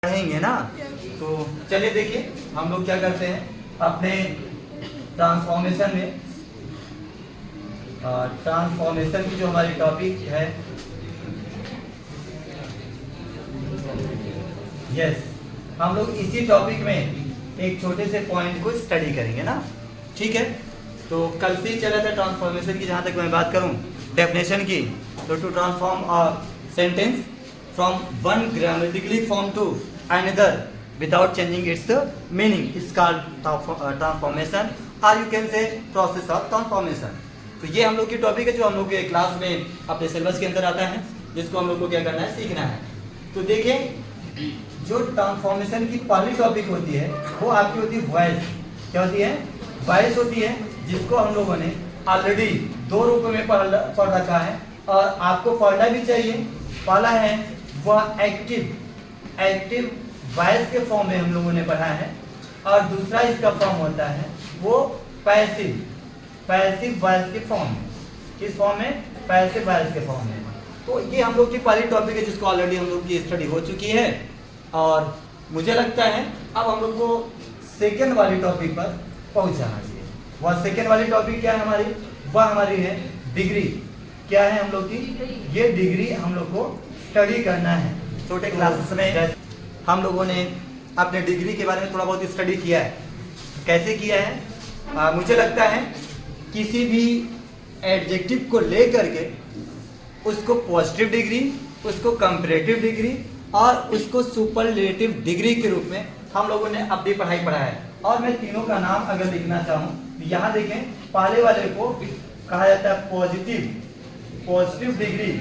पढ़ेंगे ना। तो चलिए देखिए हम लोग क्या करते हैं अपने ट्रांसफॉर्मेशन में। ट्रांसफॉर्मेशन की जो हमारी टॉपिक है, यस, हम लोग इसी टॉपिक में एक छोटे से पॉइंट को स्टडी करेंगे ना। ठीक है, तो कल से ही चला था ट्रांसफॉर्मेशन की। जहाँ तक मैं बात करूँ डेफिनेशन की, तो to transform a sentence from one grammatically form to another without changing its meaning is called transformation, or you can say process of transformation। तो ये हम लोग की टॉपिक है जो हम लोग के क्लास में अपने सिलेबस के अंदर आता है, जिसको हम लोग को क्या करना है, सीखना है। तो देखिए जो ट्रांसफॉर्मेशन की पहली टॉपिक होती है वो आपकी होती है वॉइस। क्या होती है? वॉइस होती है, जिसको हम लोगों ने ऑलरेडी दो रूपों में पढ़ रखा है और आपको पढ़ना भी चाहिए। पहला है वह एक्टिव वॉइस के फॉर्म में हम लोगों ने पढ़ा है, और दूसरा इसका फॉर्म होता है वो पैसिव वॉइस के फॉर्म में। किस फॉर्म में? पैसिव वॉइस के फॉर्म में। तो ये हम लोग की पहली टॉपिक है जिसको ऑलरेडी हम लोग की स्टडी हो चुकी है, और मुझे लगता है अब हम लोग को सेकेंड वाली टॉपिक पर पहुंच जाना चाहिए। वह सेकेंड वाली टॉपिक क्या है हमारी? वह हमारी है डिग्री। क्या है हम लोग की? ये डिग्री हम लोग को स्टडी करना है। छोटे क्लासेस में हम लोगों ने अपने डिग्री के बारे में थोड़ा बहुत स्टडी किया है। कैसे किया है? मुझे लगता है किसी भी एडजेक्टिव को लेकर के उसको पॉजिटिव डिग्री, उसको कंपैरेटिव डिग्री और उसको सुपरलेटिव डिग्री के रूप में हम लोगों ने अपनी पढ़ाई पढ़ा है। और मैं तीनों का नाम अगर लिखना चाहूँ तो यहाँ देखें, पहले वाले को कहा जाता है पॉजिटिव डिग्री।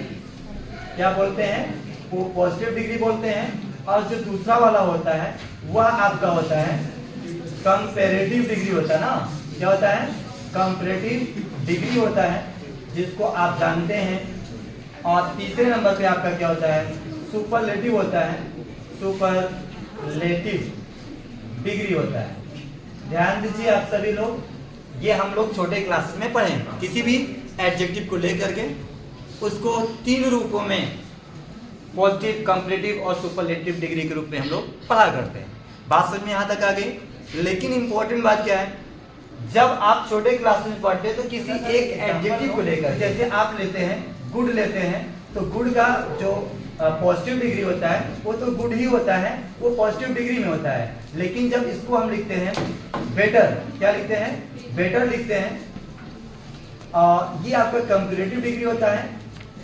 क्या बोलते हैं? वो पॉजिटिव डिग्री बोलते हैं। और जो दूसरा वाला होता है वह आपका होता है कंपैरेटिव डिग्री होता है ना। क्या होता है? कंपैरेटिव डिग्री होता है, जिसको आप जानते हैं। और तीसरे नंबर पे आपका क्या होता है? सुपरलेटिव होता है। सुपरलेटिव डिग्री होता है। ध्यान दीजिए आप सभी लोग, ये हम लोग छोटे क्लासेस में पढ़ें। किसी भी एडजेक्टिव को लेकर के उसको तीन रूपों में, पॉजिटिव, कंपैरेटिव और सुपरलेटिव डिग्री के रूप में हम लोग पढ़ा करते हैं। बात समझ में यहाँ तक आ गई। लेकिन इंपॉर्टेंट बात क्या है, जब आप छोटे क्लास में पढ़ते हैं तो किसी एक एडजेक्टिव को लेकर, जैसे आप लेते हैं गुड लेते हैं, तो गुड का जो पॉजिटिव डिग्री होता है वो तो गुड ही होता है, वो पॉजिटिव डिग्री में होता है। लेकिन जब इसको हम लिखते हैं बेटर, क्या लिखते हैं? बेटर लिखते हैं, और ये आपका कंपैरेटिव डिग्री होता है।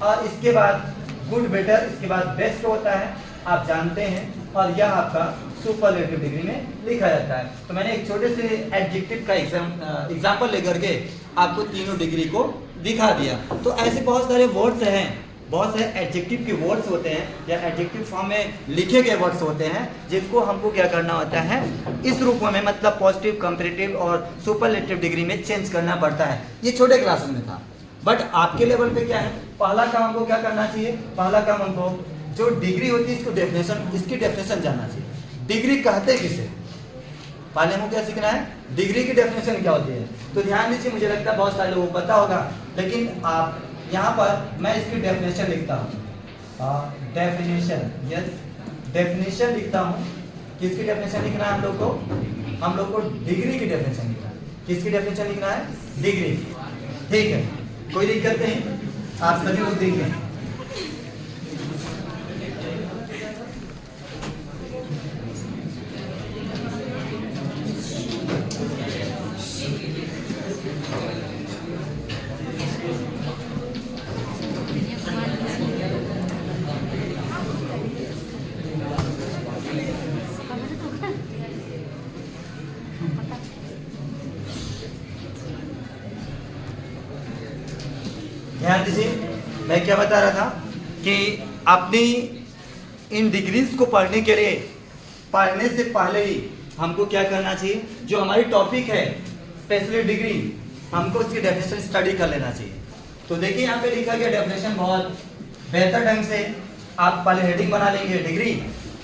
और इसके बाद गुड, बेटर, इसके बाद बेस्ट होता है, आप जानते हैं। और यह आपका सुपरलेटिव डिग्री में लिखा जाता है। तो मैंने एक छोटे से एडजेक्टिव का एग्जांपल लेकर के आपको तीनों डिग्री को दिखा दिया। तो ऐसे बहुत सारे वर्ड्स हैं, बहुत सारे एडजेक्टिव के वर्ड्स होते हैं या एडजेक्टिव फॉर्म में लिखे गए वर्ड्स होते हैं, जिनको हमको क्या करना होता है, इस रूपों में, मतलब पॉजिटिव, कंपैरेटिव और सुपरलेटिव डिग्री में चेंज करना पड़ता है। ये छोटे क्लासेस में था, बट आपके लेवल पे क्या है, पहला काम हमको क्या करना चाहिए? पहला काम हमको जो डिग्री होती है इसको डेफिनेशन, इसकी डेफिनेशन जानना चाहिए। डिग्री कहते किसे? पहले हमको क्या सीखना है? डिग्री की डेफिनेशन क्या होती है। तो ध्यान दीजिए, मुझे लगता है बहुत सारे लोगों को पता होगा, लेकिन आप यहाँ पर मैं इसकी डेफिनेशन लिखता हूँ। डेफिनेशन, यस, डेफिनेशन लिखता हूँ। किसकी डेफिनेशन लिखना है हम लोग को? हम लोग को डिग्री की डेफिनेशन लिखना है। किसकी डेफिनेशन लिखना है? डिग्री। ठीक है, कोई दिक्कत नहीं, आप सभी लोग देखें। ध्यान दीजिए, मैं क्या बता रहा था कि अपनी इन डिग्रीज को पढ़ने के लिए, पढ़ने से पहले ही हमको क्या करना चाहिए, जो हमारी टॉपिक है स्पेशली डिग्री, हमको इसकी डेफिनेशन स्टडी कर लेना चाहिए। तो देखिए यहाँ पे लिखा गया डेफिनेशन बहुत बेहतर ढंग से। आप पहले हेडिंग बना लेंगे डिग्री,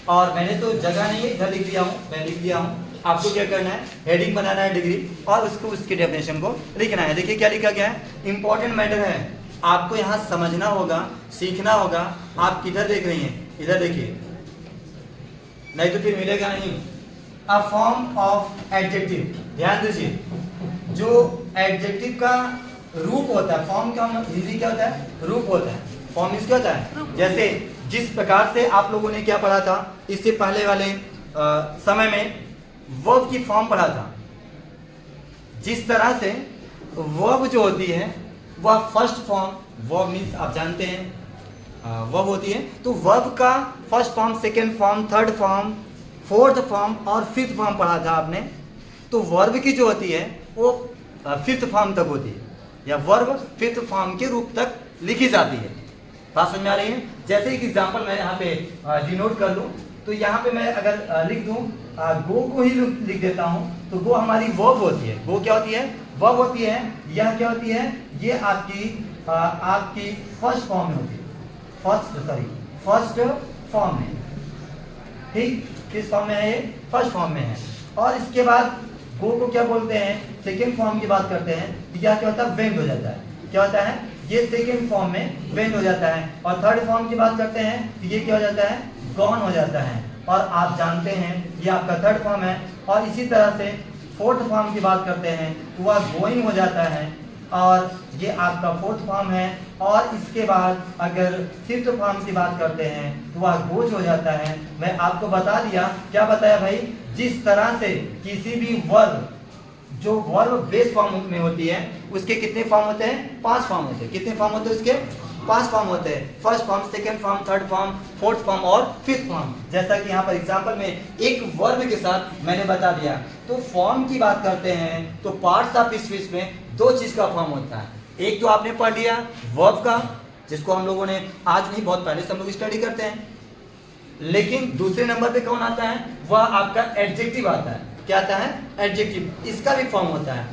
और मैंने तो जगह नहीं है, इधर लिख लिया हूँ, मैं लिख लिया हूँ। आपको क्या करना है? हेडिंग बनाना है डिग्री, और उसको उसकी डेफिनेशन को लिखना है। देखिए क्या लिखा गया है, इंपॉर्टेंट मैटर है, आपको यहाँ समझना होगा, सीखना होगा। आप किधर देख रही हैं? इधर देखिए, नहीं तो फिर मिलेगा नहीं। अ फॉर्म ऑफ एडजेक्टिव, ध्यान दीजिए, जो एडजेक्टिव का रूप होता है, फॉर्म का हिंदी क्या होता है, रूप होता है। फॉर्म मीन्स क्या होता है, जैसे जिस प्रकार से आप लोगों ने क्या पढ़ा था इससे पहले वाले समय में वर्ब की फॉर्म पढ़ा था, जिस तरह से वर्ब जो होती है वह फर्स्ट फॉर्म, वर्ब मीन्स आप जानते हैं वर्ब होती है, तो वर्ब का first form, second form, third form, fourth form और फिफ्थ फॉर्म पढ़ा था आपने। तो वर्ब की जो होती है वो फिफ्थ फॉर्म तक होती है, या वर्ब फिफ्थ फॉर्म के रूप तक लिखी जाती है। बात समझ में आ रही है? जैसे एक एग्जांपल मैं यहाँ पे डिनोट कर लूँ, तो यहाँ पे मैं अगर लिख दूँ गो को ही लिख देता हूँ, तो गो हमारी वर्ब होती है। गो क्या होती है, वर्ब होती है। यह क्या होती है, ये आपकी फर्स्ट फॉर्म में होती है, फर्स्ट फॉर्म में, ठीक, किस फॉर्म में है ये, फर्स्ट फॉर्म में है। और इसके बाद गो को क्या बोलते हैं, सेकेंड फॉर्म की बात करते हैं, यह क्या होता है, वेंड हो जाता है। क्या होता है, ये सेकेंड फॉर्म में वेंड हो जाता है। और थर्ड फॉर्म की बात करते हैं तो ये क्या हो जाता है, गॉन हो जाता है। और आप जानते हैं ये आपका थर्ड फॉर्म है। और इसी तरह से फोर्थ फॉर्म की बात करते हैं तो वह गोइंग हो जाता है, और ये आपका फोर्थ फॉर्म है। और इसके बाद अगर फिफ्थ फॉर्म की बात करते हैं तो वह गोज हो जाता है। मैं आपको बता दिया, क्या बताया भाई, जिस तरह से किसी भी वर्ब जो वर्ब बेस फॉर्म में होती है उसके कितने फॉर्म होते हैं, 5 फॉर्म होते हैं। कितने फॉर्म होते हैं उसके, 5 फॉर्म होते हैं। First form, second form, third form, fourth form और फिफ्थ फॉर्म। जैसा कि यहाँ पर एग्जांपल में एक वर्ब के साथ मैंने बता दिया। तो फॉर्म की बात करते हैं तो पार्ट्स ऑफ स्पीच में 2 चीज का फॉर्म होता है। एक तो आपने पढ़ लिया वर्ब का, जिसको हम लोगों ने आज नहीं बहुत पहले से हम लोग स्टडी करते हैं। लेकिन दूसरे नंबर पे कौन आता है, वह आपका एडजेक्टिव आता है। क्या आता है, एडजेक्टिव। इसका भी फॉर्म होता है,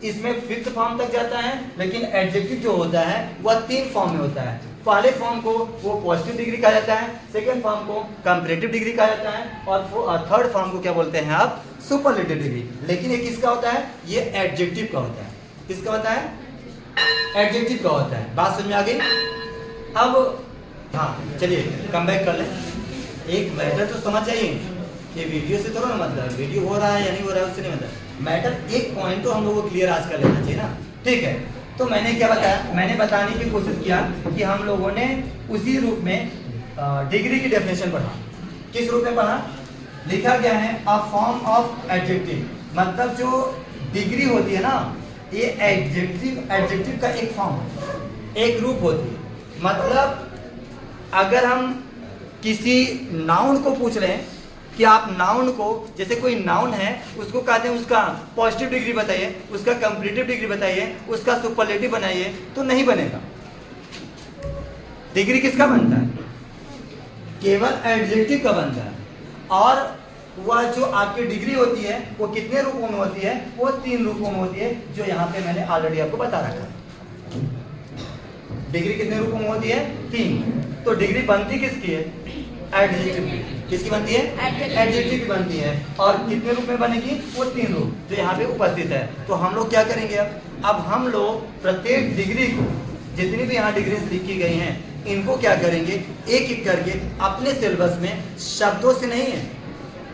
इसमें फिफ्थ फॉर्म तक जाता है, लेकिन एडजेक्टिव जो होता है वह 3 फॉर्म में होता है। पहले फॉर्म को वो पॉजिटिव डिग्री कहा जाता है, सेकेंड फॉर्म को कंपैरेटिव डिग्री कहा जाता है, और थर्ड फॉर्म को क्या बोलते हैं आप, सुपरलेटिव डिग्री। लेकिन ये किसका होता है, ये एडजेक्टिव का होता है। किसका होता है, एडजेक्टिव का होता है। बात समझ में आ गई? अब हाँ चलिए कम बैक कर लें। एक मैटर तो समझ जाइए, ये वीडियो से थोड़ा ना मतलब, वीडियो हो रहा है या नहीं हो रहा है उससे नहीं मतलब, मैटर एक पॉइंट तो हम लोगों को क्लियर आज कर लेना चाहिए ना। ठीक है, तो मैंने क्या बताया, मैंने बताने की कोशिश किया कि हम लोगों ने उसी रूप में डिग्री की डेफिनेशन पढ़ा। किस रूप में पढ़ा, लिखा गया है अ फॉर्म ऑफ एडजेक्टिव, मतलब जो डिग्री होती है ना, ये एडजेक्टिव का एक फॉर्म, एक रूप होती है। मतलब अगर हम किसी नाउन को पूछ रहे हैं कि आप नाउन को, जैसे कोई नाउन है उसको कहते हैं उसका पॉजिटिव डिग्री बताइए, उसका कंपैरेटिव डिग्री बताइए, उसका सुपरलेटिव बनाइए, तो नहीं बनेगा। डिग्री किसका बनता है, केवल एडजेक्टिव का बनता है। और वह जो आपकी डिग्री होती है वो कितने रूपों में होती है, वो 3 रूपों में होती है, जो यहाँ पे मैंने ऑलरेडी आपको बता रखा है। डिग्री कितने रूपों में होती है, 3। तो डिग्री बनती किसकी है, एडजेक्टिव की। किसकी बनती है, एडजेक्टिव की बनती है। और कितने रूप में बनेगी, वो 3 रूप जो यहाँ पे उपस्थित है। तो हम लोग क्या करेंगे, अब हम लोग प्रत्येक डिग्री को, जितनी भी यहाँ डिग्री लिखी गई हैं, इनको क्या करेंगे, एक एक करके अपने सिलेबस में, शब्दों से नहीं है,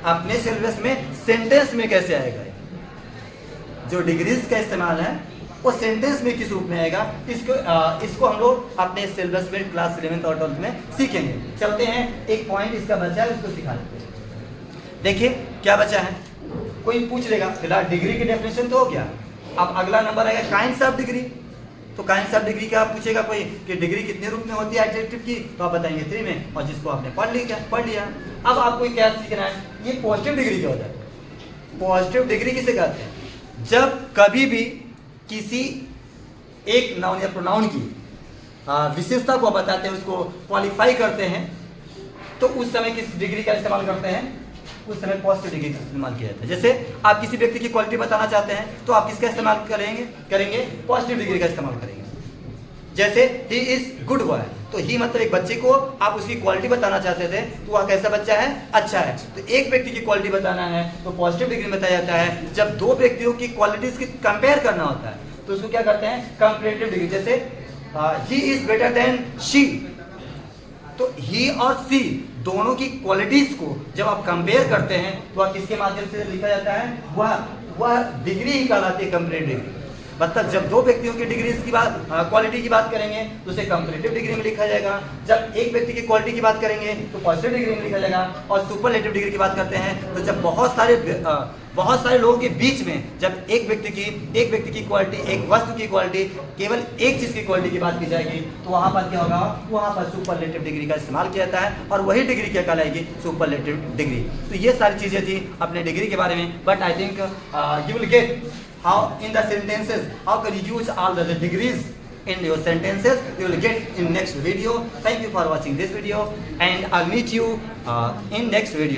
अपने सिलेबस में सेंटेंस में कैसे आएगा, जो डिग्रीज का इस्तेमाल है वो सेंटेंस में किस रूप में आएगा, इसको हम लोग अपने सिलेबस में क्लास 11th और 12th में सीखेंगे। चलते हैं, एक पॉइंट इसका बचा है, उसको सिखा देते हैं। देखिए क्या बचा है, कोई पूछ लेगा, फिलहाल डिग्री की डेफिनेशन तो हो गया। अब अगला नंबर आएगा काइंड्स ऑफ डिग्री। तो काइंड्स ऑफ डिग्री का पूछेगा कोई कि डिग्री कितने रूप में होती है एडजेक्टिव की, तो आप बताएंगे 3 में, और जिसको आपने पढ़ लिया। अब आपको क्या सीखना है, ये पॉजिटिव डिग्री क्या होता है। पॉजिटिव डिग्री किसे कहते हैं, जब कभी भी किसी एक नाउन या प्रोनाउन की विशेषता को बताते हैं, उसको क्वालिफाई करते हैं, तो उस समय किस डिग्री का इस्तेमाल करते हैं, उस समय पॉजिटिव डिग्री का इस्तेमाल किया जाता है। जैसे आप किसी व्यक्ति की क्वालिटी बताना चाहते हैं तो आप किसका इस्तेमाल करेंगे पॉजिटिव डिग्री का इस्तेमाल करेंगे। जैसे ही इज गुड बॉय, तो ही मतलब एक बच्चे को आप उसकी क्वालिटी बताना चाहते थे, तो वह कैसा बच्चा है, अच्छा है। तो एक व्यक्ति की क्वालिटी बताना है तो पॉजिटिव डिग्री में बताया जाता है। जब 2 व्यक्तियों की क्वालिटीज की कंपेयर करना होता है तो उसको क्या करते हैं, कंपैरेटिव डिग्री। जैसे he is better than she, तो ही और सी दोनों की क्वालिटीज को जब आप कंपेयर करते हैं तो वह किसके माध्यम से लिखा जाता है, वह डिग्री ही कहलाती है, कंप्लीट डिग्री। मतलब जब दो व्यक्तियों की डिग्रीज की बात, क्वालिटी की बात करेंगे तो उसे कंपैरेटिव डिग्री में लिखा जाएगा। जब एक व्यक्ति की क्वालिटी की बात करेंगे तो पॉजिटिव डिग्री में लिखा जाएगा। और सुपरलेटिव डिग्री की बात करते हैं तो जब बहुत सारे लोगों के बीच में जब एक व्यक्ति की क्वालिटी, एक वस्तु की क्वालिटी, केवल एक चीज की क्वालिटी की बात की जाएगी तो वहां पर क्या होगा, वहां पर सुपरलेटिव डिग्री का इस्तेमाल किया जाता है और वही डिग्री क्या कहलाएगी, सुपरलेटिव डिग्री। तो ये सारी चीजें थी अपने डिग्री के बारे में। But I think you will get how in the sentences how can you use all the degrees in your sentences. You will get in next video. Thank you for watching this video and I'll meet you in next video.